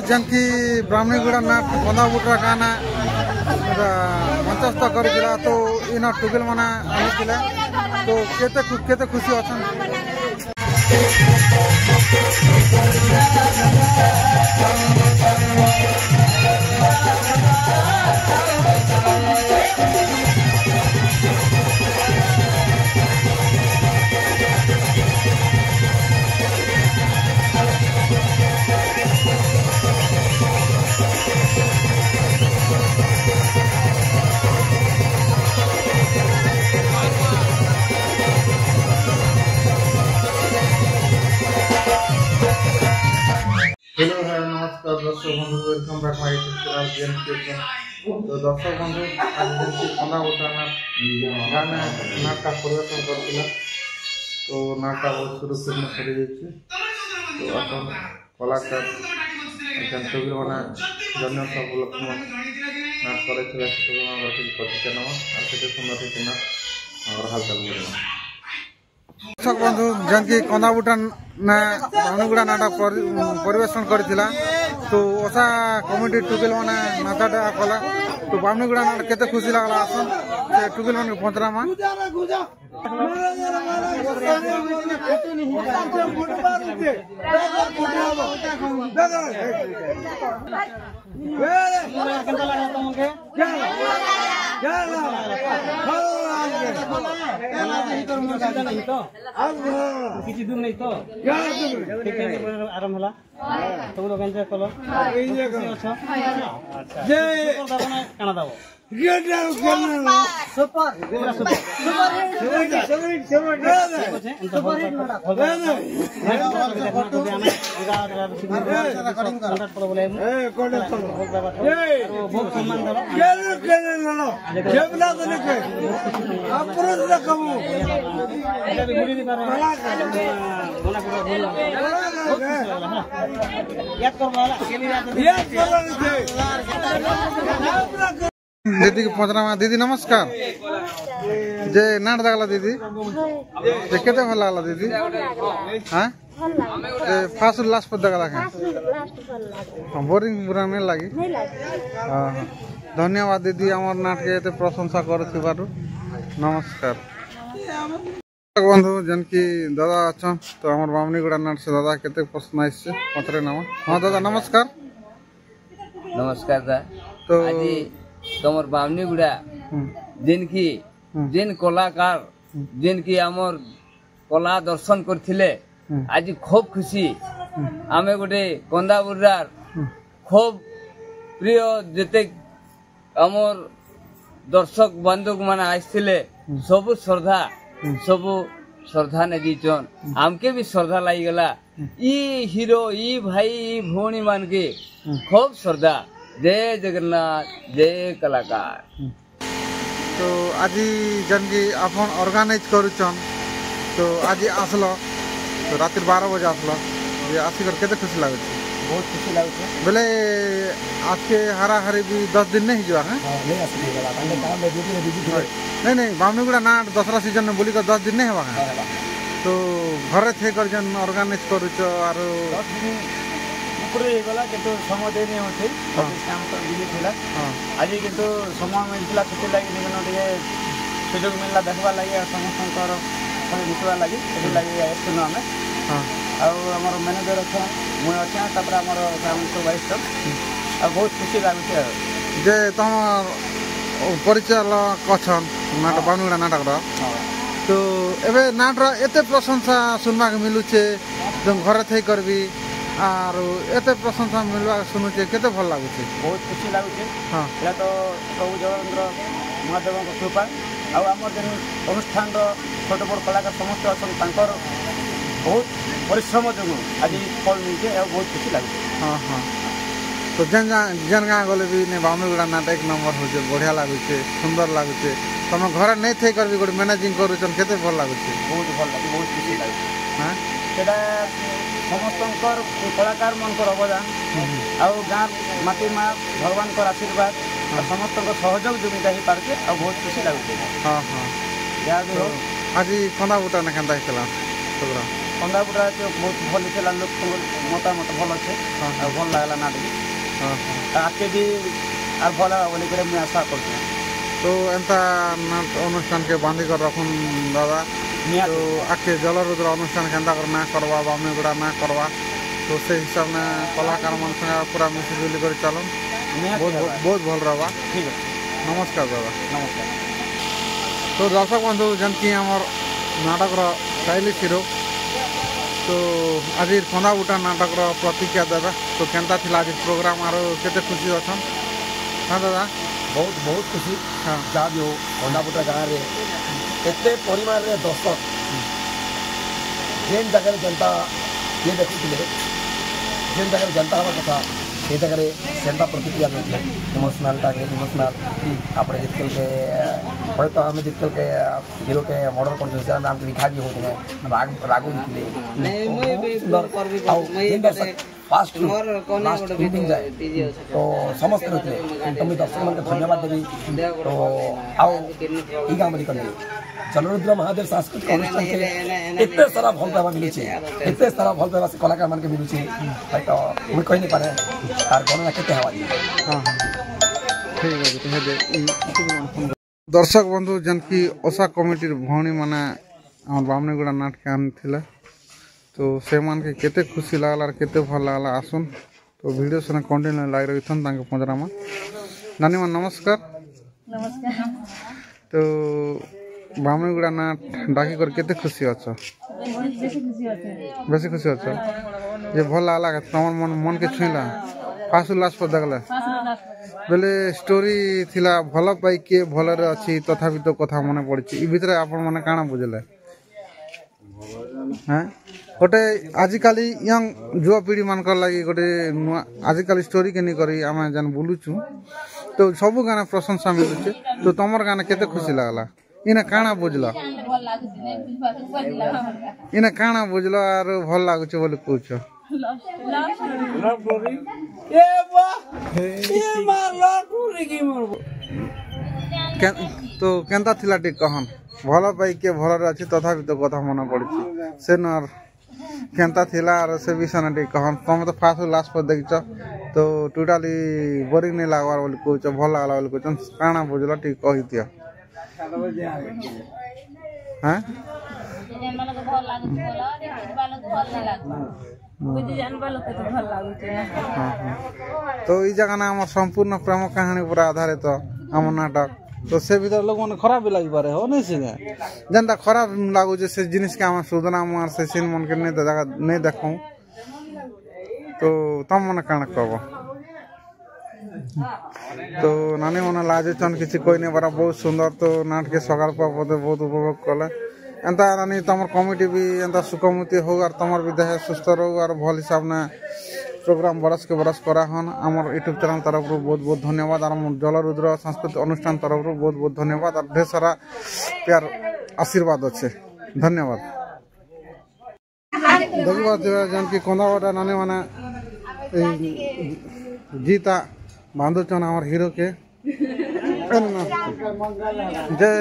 जनकी ब्राह्मणीगुड़ा नाट बंधाबुटरा गाना मंचस्थ करिला तो इन टुगेल माना आनिथिले तो केते खुशी अछन। हेलो है नमस्कार दर्शक बंधु welcome back my YouTube channel JNK. तो दर्शक बंधु आज जेनकी बंधाबुटरा गाना नाटक प्रदर्शन करथिला तो नाटक बहुत सुरक्षित में सरी जाइए। तो अपन कलाकार टुगेल माना जन्य सब लोक नाट करे छला टुगेल माना प्रतिक्रिया नवा और केते सुंदर है ना और हालचाल बोलना। दर्शक बंधु जनकी कंदाबुटा भानुगुड़ा नाटक परिवेशन करथिला तो ओसा कमिटी टुगेल माने नाटकटा कला तो भानुगुड़ा नाटक केते खुशी लागला आसन से टुगेल माने पहुंचरा मा किसी दूर नहीं तो आराम होला तुम लोग एंजॉय करो अच्छा काना दाओ सुपर दीदी के पहुंचना दीदी नमस्कार जे नाट दागला दीदी जे केते भल लागला दीदी हां फास्ट लास्ट पर दागला हां बोरिंग बुरा नहीं लागी हां धन्यवाद दीदी हमर नाट के एते प्रशंसा करथिबारु नमस्कार। बंधु जनकी दादा अच्छा तो हमर ब्राह्मणीगुड़ा नाट से दादा केते प्रश्न आइसे पत्रे नाम हां दादा नमस्कार नमस्कार दा तो तमर ब्राह्मणीगुड़ा जिनकी जिन कलाकार जिनकी आमर कला दर्शन करथिले आज खूब खुशी आमे गोटे कंदाबुरार खूब प्रिय जेते आमर दर्शक बंधुक माने आइथिले सबु श्रद्धा ने दीचन आमके भी श्रद्धा लाई गला ई हीरो ई भाई ई भौणी मान के खूब श्रद्धा जय जगन्नाथ जय कलाकार। तो आज जनकी अपन ऑर्गेनाइज करूचन तो आज आसलो तो रात 12 बजे आसलो ये आसिकर केते खुशी लागे बहुत खुशी लागुছে बोले आज के हारा हारी भी 10 दिन नहीं हुआ है नहीं आसी गला कांडे काम में बिजी नहीं ब्राह्मणीगुड़ा नाट दसरा सीजन में बोली का 10 दिन नहीं हुआ है तो घरे थे कर जन ऑर्गेनाइज करूच और पूरे गला किंतु समय दे नहीं होते काम तो बिजी थिला आज किंतु समय मिलला छुट्टी लागि दिन टिके सुयोग मिलला देखबा लागि समस्तकर सबै मिसवा लागि एति लागि एसनो हमें आ हमर मैनेजर अच्छा मु अच्छा तपर हमर काम तो वाइस आ बहुत खुशी लागुचे जे तुम परिचालक कछन नाटक ब्राह्मणीगुड़ा नाटक तो एबे नाट एते प्रशंसा सुनबा के मिलुचे तुम घर थे करबी और एते प्रशंसा मिलवा सुनुचे केते भल लागुचे बहुत खुशी लागुचे हां या तो प्रभु जगन्नाथ महादेव को कृपा आ हमर जन अनुष्ठान रो छोट बड़ कलाकार समस्त अछन तांकर बहुत परिश्रम जनु आज फल मिलचे आ बहुत खुशी लागुचे हां हां तो जन गाँ गले भी ने ब्राह्मणीगुड़ा नाटक एक नंबर होचे बढ़िया लागुचे सुंदर लागुचे तुम घर नहीं थे कर भी गोटे मैनेजिंग करूचन केते भल लागुचे बहुत भल लागे बहुत खुशी लागे हां सेटा समस्तंकर कलाकार मनकर अवदान आ गाँ माटी माँ भगवान का आशीर्वाद समस्त सहयोग जोमिता ही पार्के आ बहुत खुशी लागे हाँ हाँ या भी हो आज कंदाबुटा ना केंता हितला प्रोग्राम कंदापुरा बहुत भल होता लोक मतामत भल अच्छे भल लगला ना आगे भी आर भल बोलिक मुझे आशा कर तो एंता नाट अनुष्ठान के बांधी कर रखुन दादा तो आके जलरुद्र अनुष्ठान केंदा कर ना करवा बामनीगुड़ा ना करवा तो से हिसाब में कलाकार मन संगे पूरा मिलजुली कर चलन बहुत भल रहा। ठीक है नमस्कार दादा। नमस्कार। तो दर्शक बंधु जनकी आमर नाटक स्टाइलिश हिरो तो आज कंदाबुटा नाटक प्रतिक्रिया देवे तो केंता थिला आज प्रोग्राम आरो केते खुशी अछन। हाँ दादा बहुत बहुत खुशी। हाँ जहाँ भी हो कंदाबुटा गाँव में एते परिमाण रे दर्शक जेन जगह जनता ये देखुले जेन जगह जनता हवा कथा ये जगह सेंता प्रतिक्रिया मिलते इमोशनल टाइम इमोशनल आपने जितकल के पड़े तो हमें जितकल के हीरो के मॉडल कर जो नाम के लिखा भी होते हैं रागो निकले फास्ट मीटिंग जाए तो समस्त रहते तुम दर्शक मन धन्यवाद देवी तो आओ ई काम कर जलरुद्र महादेव सांस्कृतिक अनुष्ठान के एते सारा भल पाइबा मिलुचे एते सारा भल पाइबा से कलाकार मन के मिलुचे तो मुझे कहि नहीं पारे तार गणना केते हवा दी। हाँ ठीक है दर्शक बंधु जनकी ओसा कमिटी भौणी माने आम बामनीगुड़ा नाटक आनी तो से मान के केते खुशी लागला केते भल लागला आसुन तो वीडियो सने कंटिन्यू लाग रही थन तांके पंजरामा नानी मान नमस्कार। नमस्कार। तो बामनीगुड़ा नाट डाकी कर केते खुशी अच्छा बेसी खुशी अच्छा ये भल लागला तमर मन मन के छुईला फास्ट लास्ट पर देखला बेले स्टोरी थिला भल पाई के भल रे अछि तथापि तो कथा मने पड़छि ई भितरे आपण माने काना बुझले हैं गोटे आजिकल यंग युवा पीढ़ी मानकर लगी गोटे आजिकल स्टोरी के नहीं करी आम जान बुलुचु तो सबू गाना प्रशंसा मिलुचे तो तुमर गाना केते खुशी लागला इना काना बुझलो इना काना बुझलो आर भल लागुचे बोले कहूछ तो केंता थिला टिक कहन भल पाई के भल रे अछि तथापि तो कथा मन पड़छि से नर केंता थिला और से विषय न टिक कहन तुम तो फास्ट लास्ट पर देखिछ तो टोटली बोरिंग नहीं लागवार बोली कहूछ भल लागला बोली कहछ काना बुझलो टिक कहि दिया। हां तो ई जगह ना हमर संपूर्ण प्रेम कहानी पर आधारित हम नाटक तो से भीतर लोग मन खराब भी लगी पारे हो नहीं से जनता खराब लागू जैसे जिनिस के हम सुधना मार से सीन मन के नहीं देखूं तो तम मन कान कहबो तो नानी मन लाजे चन किसी कोई नहीं बड़ा बहुत सुंदर तो नाटक के सकाल पर बहुत उपभोग कले एंता नानी तमर कमिटी भी एंता सुकमति हो और तमर भी देह सुस्थ रहो और भल हिसाब ने प्रोग्राम बरस के बरस करा हन आमर यूट्यूब चैनल तरफ बहुत बहुत धन्यवाद और जलरुद्र सांस्कृतिक अनुष्ठान तरफ बहुत बहुत धन्यवाद और ढेर सारा प्यार आशीर्वाद अच्छे धन्यवाद। देखिए जन की कंदाबुटा नानी माने जीता बांधुचन आमर हीरो के जे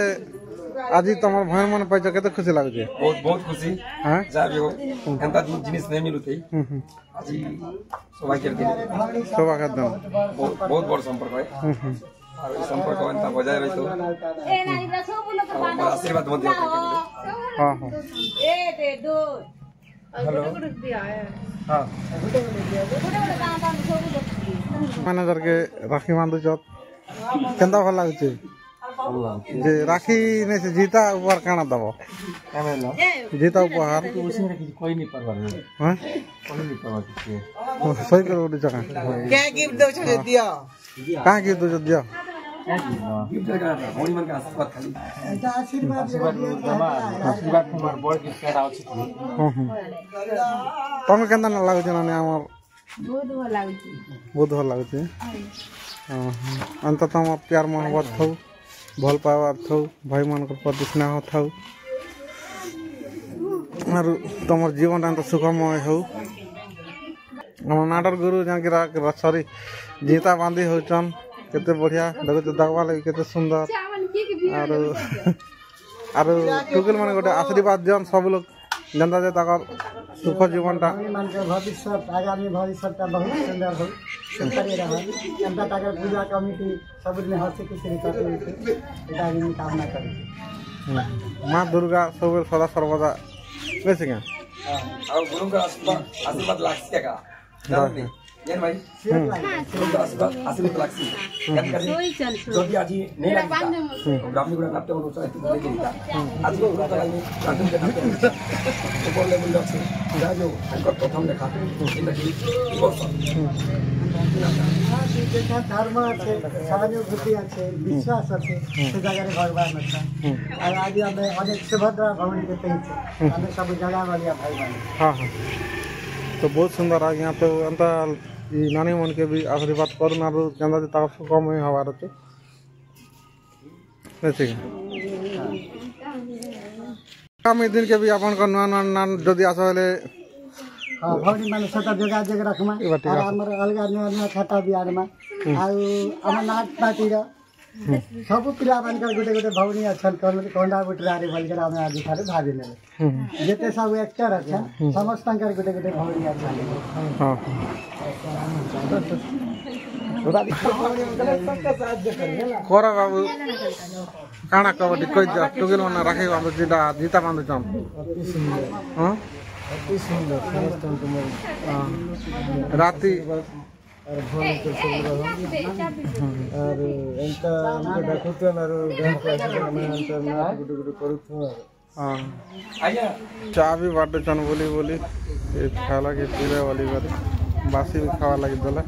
आज तुम भाई मन पाइछ केते खुशी लागुचे बहुत बहुत खुशी। हां जा भी हो एंता जिनिस नहीं मिलुते आज सौभाग्य के बहुत बड़ संपर्क है और संपर्क एंता बजाय रही तो आशीर्वाद मत दियो। हां हां हेलो हां मैनेजर के राखी बांधु चत केंदा भल लागुचे जे राखी ने से जीता उपहार काना दबो जीता उपहार कोई नहीं परवाह हां कोई नहीं परवाह सही कर उठ जगह क्या गिफ्ट दो छे दिया का गिफ्ट दो दिया गिफ्ट का होनी मन का आशीर्वाद खाली आशीर्वाद तुम्हार बड़ गिफ्ट का अछि हां हां तमे केंदा न लागु जना हमर बहुत भल लागुचे हां अंत तम प्यार मोहब्बत थौ भल पावार थौ भाई मन को प्रति स्नेह थौ और तुम जीवन अंत सुखमय हो। हम नाटक गुरु जान के सॉरी जीता बांधी होचन केते बढ़िया देखो तो दगवा लगे केते सुंदर और टुकल माने गोटे आशीर्वाद जन सब लोग जनता जे ताकर सुख जीवनटा मान के भविष्य आगामी भविष्य बहुत सुंदर हो सुंदर रहा जनता ताकर पूजा कमिटी सब में हर से किसी करते एटा भी कामना करी माँ दुर्गा सब सदा सर्वदा कैसे क्या और गुरु का आशीर्वाद लागसी का येन भाई गुरु का आशीर्वाद लागसी यान करी जो भी आज नहीं लगता ग्रामीण गुण नाट्य अनुसार इतने बोले देता आज गुरु का लाइन राजन के नाट्य ऊपर लेवल আছে যা जो अंकर प्रथम देखा इनकी वर्ष धर्म আছে সহানুভূতি আছে বিশ্বাস আছে সে জায়গায় ভগবান আছে আর আজ আমি অনেক সুভদ্রা ভবন দেখতে আমি সব জায়গা वालिया भाई बहन हाँ हाँ तो बहुत सुंदर आ यहाँ तो अंत नानी मन के भी आशीर्वाद करूँ ना चंदा जी ताकत कम ही हवार अच्छे आगामी दिन के भी अपन का नुआ नुआ जदि आस हाँ भौनी माने सता जगह जगह रखमा और हमर अलगा नुआ नुआ खाता बिहार में आउ अमरनाथ पार्टी रो सब पिला बनकर गोटे गोटे भौनी अछन कोंडा बुटरारे बलकर हम आज थारे भागे ने जेते सब एक्टर अच्छा समस्त कर गोटे गोटे भौनी अच्छा हां कोरा बाबू काना कबड्डी कोई टुगिल मना राखे हम जीता जीता बांधु छम हां अति सुंदर समस्त तुम राती और भोन के सब और एंता हमको देखुतो ना गांव के हम एंता नाट गुड गुड करूतो हां चा भी बाटे चन बोली बोली ये खाला के पीले वाली बारी बासी भी खावा लगी दला